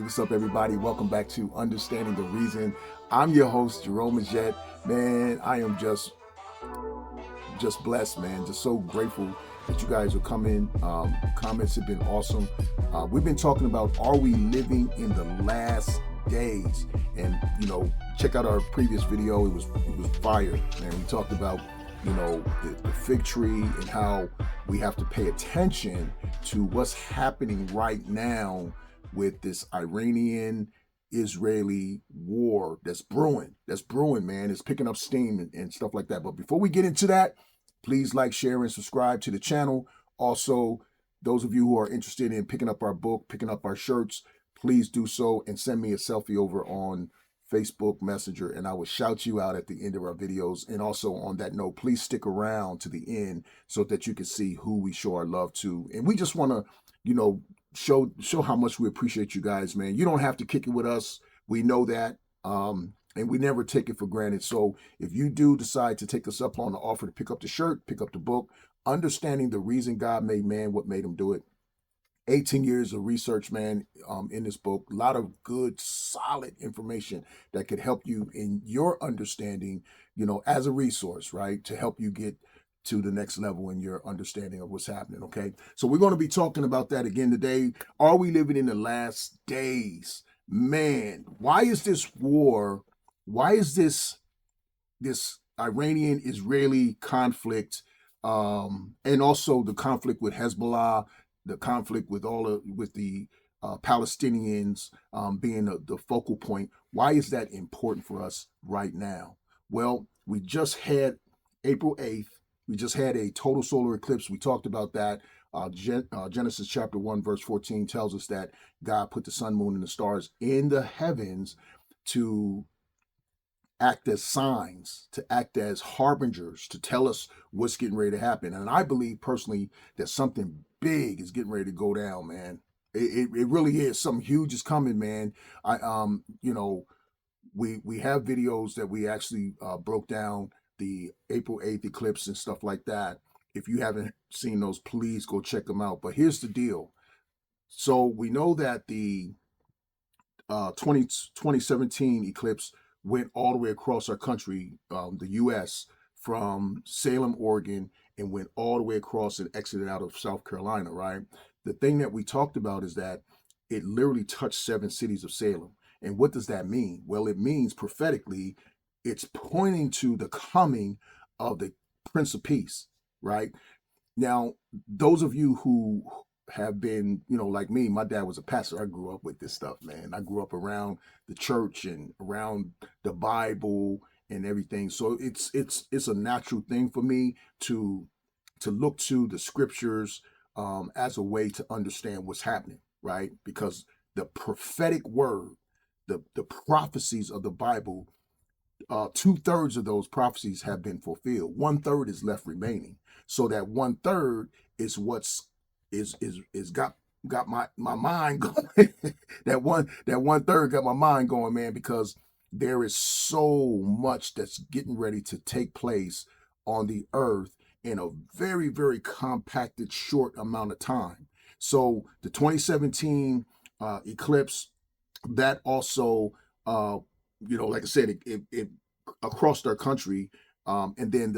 what's up, everybody? Welcome back to Understanding the Reason. I'm your host, Jerome Majette. Man, I am just blessed, man. Just so grateful that you guys are coming. Comments have been awesome. We've been talking about, are we living in the last days? And, check out our previous video. It was fire, man. We talked about, the fig tree and how we have to pay attention to what's happening right now with this Iranian Israeli war that's brewing, man. It's picking up steam and stuff like that. But before we get into that, please like, share, and subscribe to the channel. Also, those of you who are interested in picking up our book, picking up our shirts, please do so and send me a selfie over on Facebook Messenger, and I will shout you out at the end of our videos. And also on that note, please stick around to the end so that you can see who we show our love to. And we just want to, show how much we appreciate you guys, man. You don't have to kick it with us. We know that. And we never take it for granted. So if you do decide to take us up on the offer to pick up the shirt, pick up the book, Understanding the Reason God Made Man, What Made Him Do It. 18 years of research, man, in this book. A lot of good, solid information that could help you in your understanding, as a resource, right? To help you get to the next level in your understanding of what's happening, okay? So we're going to be talking about that again today. Are we living in the last days? Man, why is this war? Why is this Iranian-Israeli conflict, and also the conflict with Hezbollah, the conflict with the Palestinians being the focal point? Why is that important for us right now? Well, we just had April 8th. We just had a total solar eclipse. We talked about that. Genesis chapter 1, verse 14 tells us that God put the sun, moon, and the stars in the heavens to act as signs, to act as harbingers, to tell us what's getting ready to happen. And I believe personally that something big is getting ready to go down, man. It really is. Something huge is coming, man. We have videos that we actually broke down the April 8th eclipse and stuff like that. If you haven't seen those, please go check them out. But here's the deal. So we know that the 2017 eclipse went all the way across our country, the U.S., from Salem, Oregon, and went all the way across and exited out of South Carolina, right? The thing that we talked about is that it literally touched 7 cities of Salem. And what does that mean? Well, it means prophetically, it's pointing to the coming of the Prince of Peace, right? Now, those of you who have been, like me, my dad was a pastor. I grew up with this stuff, man. I grew up around the church and around the Bible and everything. So it's a natural thing for me to look to the scriptures as a way to understand what's happening, right? Because the prophetic word, the prophecies of the Bible, 2/3 of those prophecies have been fulfilled. 1/3 is left remaining. So that 1/3 is what's got my mind going. that 1/3 got my mind going, man, because there is so much that's getting ready to take place on the earth in a very, very compacted, short amount of time. So the 2017 eclipse, that also, like I said, it across our country, and then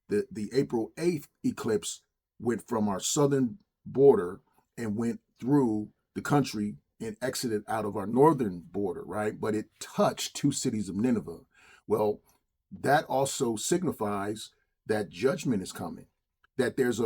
the April 8th eclipse went from our southern border and went through the country and exited out of our northern border, right? But it touched 2 cities of Nineveh. Well, that also signifies that judgment is coming, that there's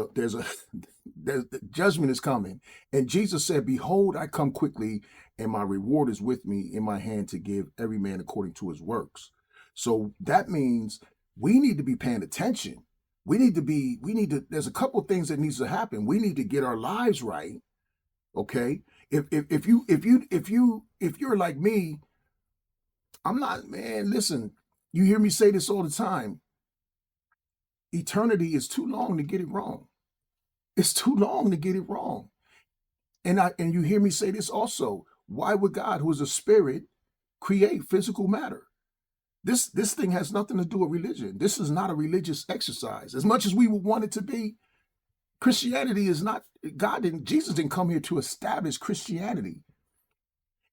judgment is coming. And Jesus said, behold, I come quickly, and my reward is with me in my hand to give every man according to his works. So that means we need to be paying attention. There's a couple of things that needs to happen. We need to get our lives right. Okay. If you're like me, I'm not, man, listen, you hear me say this all the time. Eternity is too long to get it wrong. It's too long to get it wrong. And you hear me say this also. Why would God, who is a spirit, create physical matter? This thing has nothing to do with religion. This is not a religious exercise. As much as we would want it to be, Christianity is not, Jesus didn't come here to establish Christianity.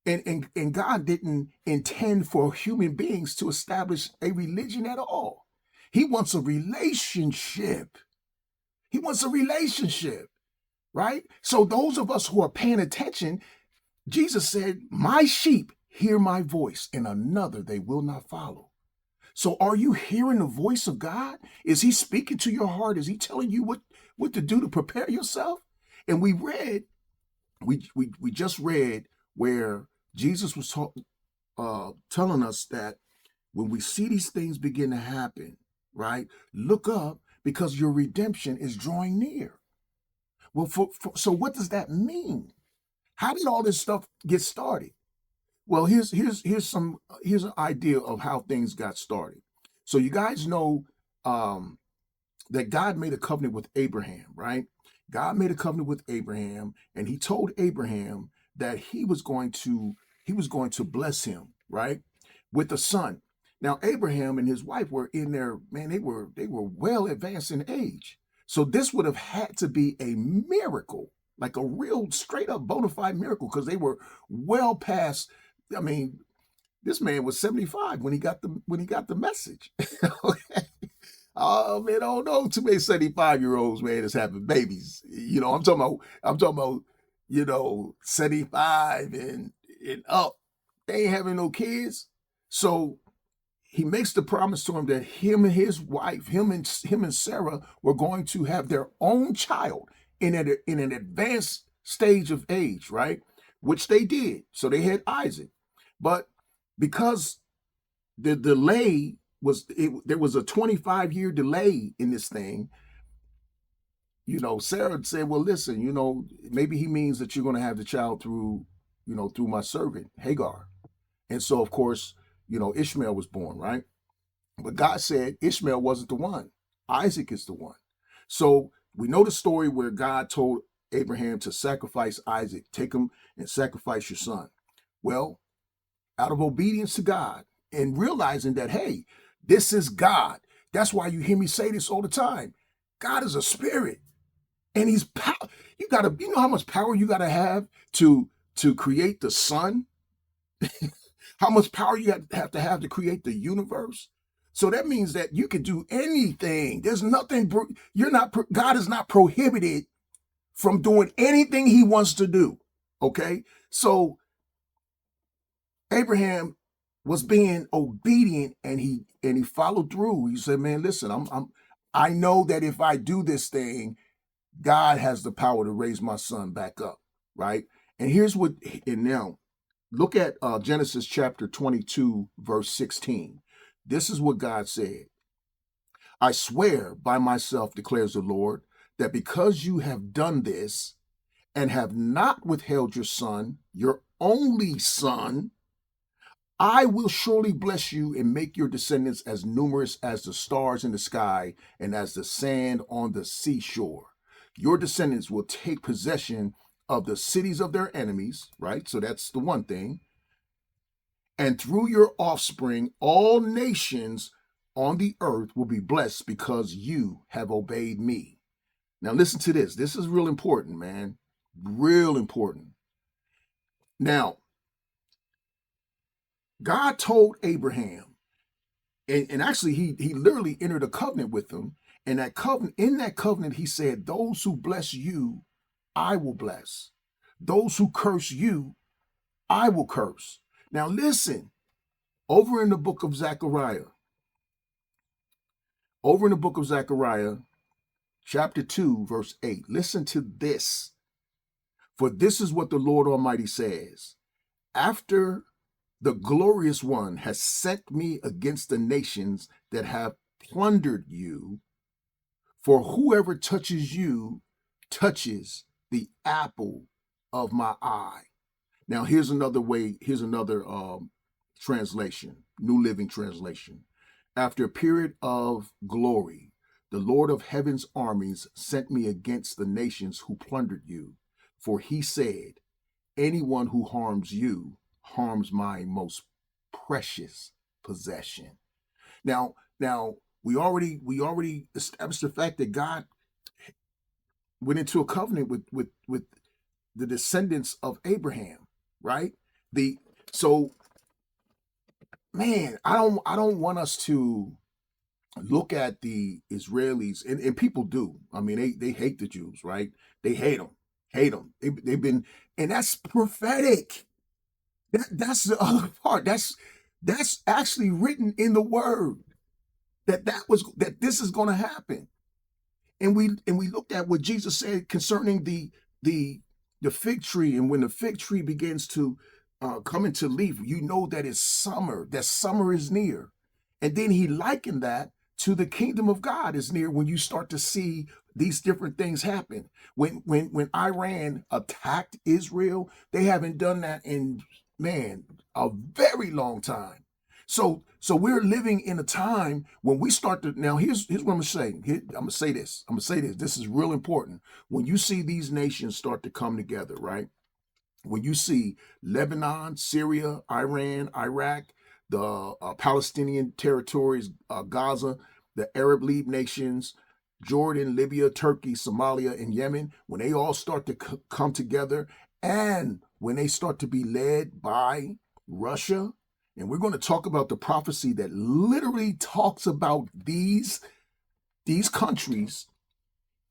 And God didn't intend for human beings to establish a religion at all. He wants a relationship. He wants a relationship, right? So those of us who are paying attention, Jesus said, my sheep hear my voice, and another they will not follow. So are you hearing the voice of God? Is he speaking to your heart? Is he telling you what to do to prepare yourself? And we just read where Jesus was telling us that when we see these things begin to happen, right? Look up, because your redemption is drawing near. Well, so what does that mean? How did all this stuff get started? Well, here's an idea of how things got started. So you guys know that God made a covenant with Abraham, right? God made a covenant with Abraham, and he told Abraham that he was going to bless him, right? With a son. Now, Abraham and his wife were in their, man, they were well advanced in age. So this would have had to be a miracle, like a real straight up bona fide miracle, because they were well past. I mean, this man was 75 when he got the message. Okay. Oh man, I don't know too many 75-year-olds, man, that's having babies. I'm talking about, 75 and up. They ain't having no kids. So he makes the promise to him that him and his wife, him and Sarah, were going to have their own child in an advanced stage of age, right? Which they did. So they had Isaac. But because the delay there was a 25-year delay in this thing, Sarah said, well, listen, maybe he means that you're going to have the child through my servant, Hagar. And so, of course, Ishmael was born, right? But God said Ishmael wasn't the one. Isaac is the one. So we know the story where God told Abraham to sacrifice Isaac, take him and sacrifice your son. Well, out of obedience to God and realizing that, hey, this is God. That's why you hear me say this all the time. God is a spirit, and he's power. You know how much power you gotta have to create the sun? How much power you have to create the universe? So that means that you can do anything. There's nothing, God is not prohibited from doing anything he wants to do. Okay? So Abraham was being obedient, and he followed through. He said, man, listen, I know that if I do this thing, God has the power to raise my son back up, right? And now look at Genesis chapter 22, verse 16. This is what God said. I swear by myself, declares the Lord, that because you have done this and have not withheld your son, your only son, I will surely bless you and make your descendants as numerous as the stars in the sky and as the sand on the seashore. Your descendants will take possession of the cities of their enemies, right? So that's the one thing. And through your offspring, all nations on the earth will be blessed because you have obeyed me. Now listen to this. This is real important, man. Real important. Now, God told Abraham, and actually he literally entered a covenant with him. And in that covenant, he said, those who bless you, I will bless. Those who curse you, I will curse. Now listen, over in the book of Zechariah, chapter 2, verse 8, listen to this. For this is what the Lord Almighty says. After the glorious one has sent me against the nations that have plundered you, for whoever touches you touches the apple of my eye. Now here's another translation, New Living Translation. After a period of glory, the Lord of heaven's armies sent me against the nations who plundered you. For he said, anyone who harms you harms my most precious possession. Now we already established the fact that God went into a covenant with the descendants of Abraham, right? the so man, I don't want us to look at the Israelis, and people do. I mean, they hate the Jews, right? They hate them. They've been, and that's prophetic. That's the other part. That's actually written in the word that this is going to happen. And we looked at what Jesus said concerning the the fig tree, and when the fig tree begins to come into leaf, you know that it's summer. That summer is near, and then he likened that to the kingdom of God is near when you start to see these different things happen. When Iran attacked Israel, they haven't done that in, man, a very long time. So we're living in a time when we start to, now here's what I'm gonna say. I'm gonna say this. I'm gonna say this. This is real important. When you see these nations start to come together, right? When you see Lebanon, Syria, Iran, Iraq, the Palestinian territories, Gaza, the Arab League nations, Jordan, Libya, Turkey, Somalia, and Yemen, when they all start to come together, and when they start to be led by Russia, and we're going to talk about the prophecy that literally talks about these countries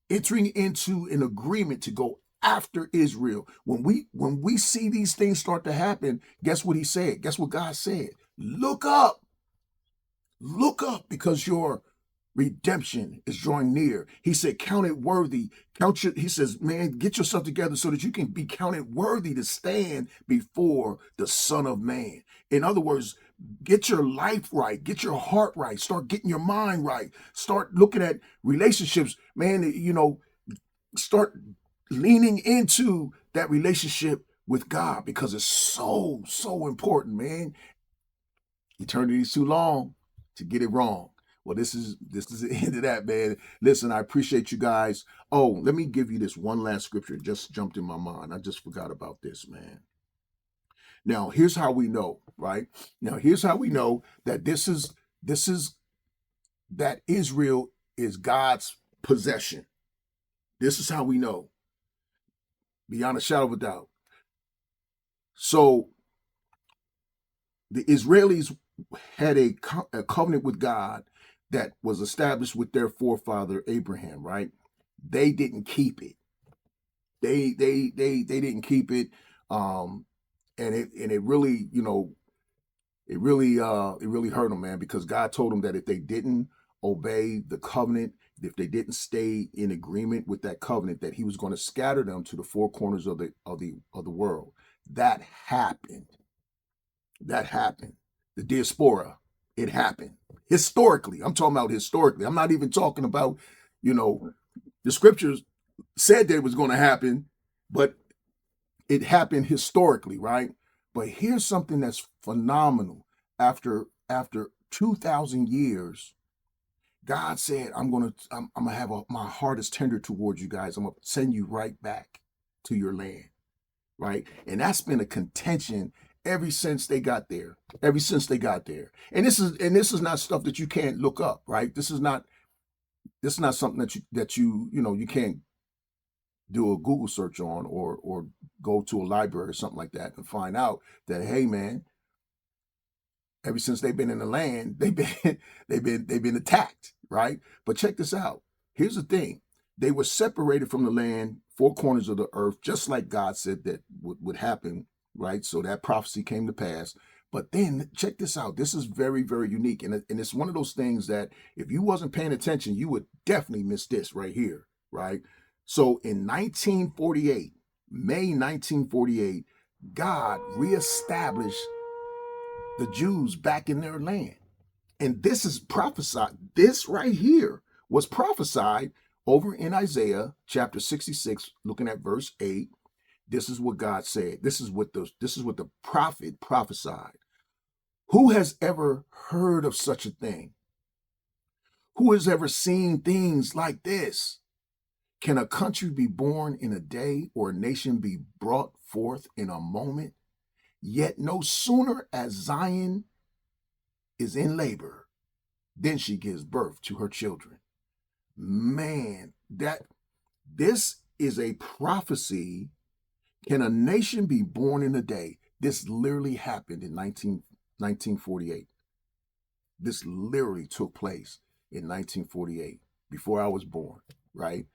entering into an agreement to go after Israel. When we see these things start to happen, guess what he said? Guess what God said? Look up. Look up, because your redemption is drawing near. He said, count it worthy. He says, man, get yourself together so that you can be counted worthy to stand before the Son of Man. In other words, get your life right, get your heart right, start getting your mind right, start looking at relationships, man, start leaning into that relationship with God, because it's so, so important, man. Eternity's too long to get it wrong. Well, this is the end of that, man. Listen, I appreciate you guys. Oh, let me give you this one last scripture. It just jumped in my mind. I just forgot about this, man. Now, here's how we know, right? Now, here's how we know that this is that Israel is God's possession. This is how we know, beyond a shadow of a doubt. So the Israelis had a covenant with God that was established with their forefather Abraham, right? They didn't keep it. They didn't keep it. And it really, it really hurt them, man, because God told them that if they didn't obey the covenant, if they didn't stay in agreement with that covenant, that he was going to scatter them to the four corners of the world. That happened. That happened. The diaspora, it happened. Historically, I'm talking about historically. I'm not even talking about, the scriptures said that it was going to happen, but it happened historically, right? But here's something that's phenomenal. After 2,000 years, God said, I'm gonna have my heart is tender towards you guys. I'm gonna send you right back to your land, right? And that's been a contention ever since they got there. Ever since they got there. And this is not stuff that you can't look up, right? This is not something that you can't do a Google search on, or go to a library or something like that and find out that, hey, man, ever since they've been in the land, they've been attacked, right? But check this out. Here's the thing. They were separated from the land, four corners of the earth, just like God said that would happen, right? So that prophecy came to pass. But then check this out. This is very, very unique. And it's one of those things that if you wasn't paying attention, you would definitely miss this right here, right? So in 1948, May 1948, God reestablished the Jews back in their land. And this is prophesied. This right here was prophesied over in Isaiah chapter 66, looking at verse 8. This is what God said. This is what the prophet prophesied. Who has ever heard of such a thing? Who has ever seen things like this? Can a country be born in a day, or a nation be brought forth in a moment? Yet no sooner as Zion is in labor, then she gives birth to her children. Man, this is a prophecy. Can a nation be born in a day? This literally happened in 1948. This literally took place in 1948, before I was born, right?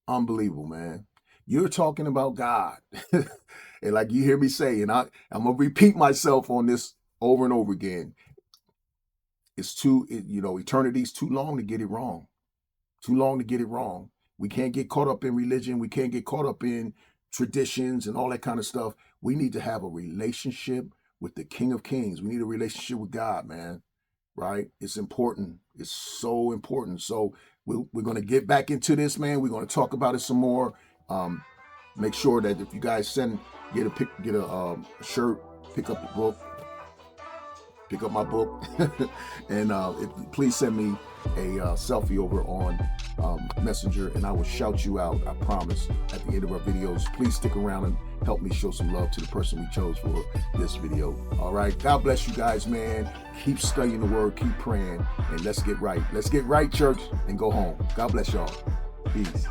Unbelievable, man. You're talking about God. And like you hear me say, and I'm going to repeat myself on this over and over again. Eternity's too long to get it wrong. Too long to get it wrong. We can't get caught up in religion. We can't get caught up in traditions and all that kind of stuff. We need to have a relationship with the King of Kings. We need a relationship with God, man. Right? It's important. It's so important. So we're going to get back into this, man. We're going to talk about it some more. Make sure that if you guys get a shirt, pick up the book, pick up my book, and please send me a selfie over on Messenger, and I will shout you out, I promise, at the end of our videos. Please stick around and help me show some love to the person we chose for this video. All right, God bless you guys, man. Keep studying the word, keep praying, and let's get right. Let's get right, church, and go home. God bless y'all. Peace.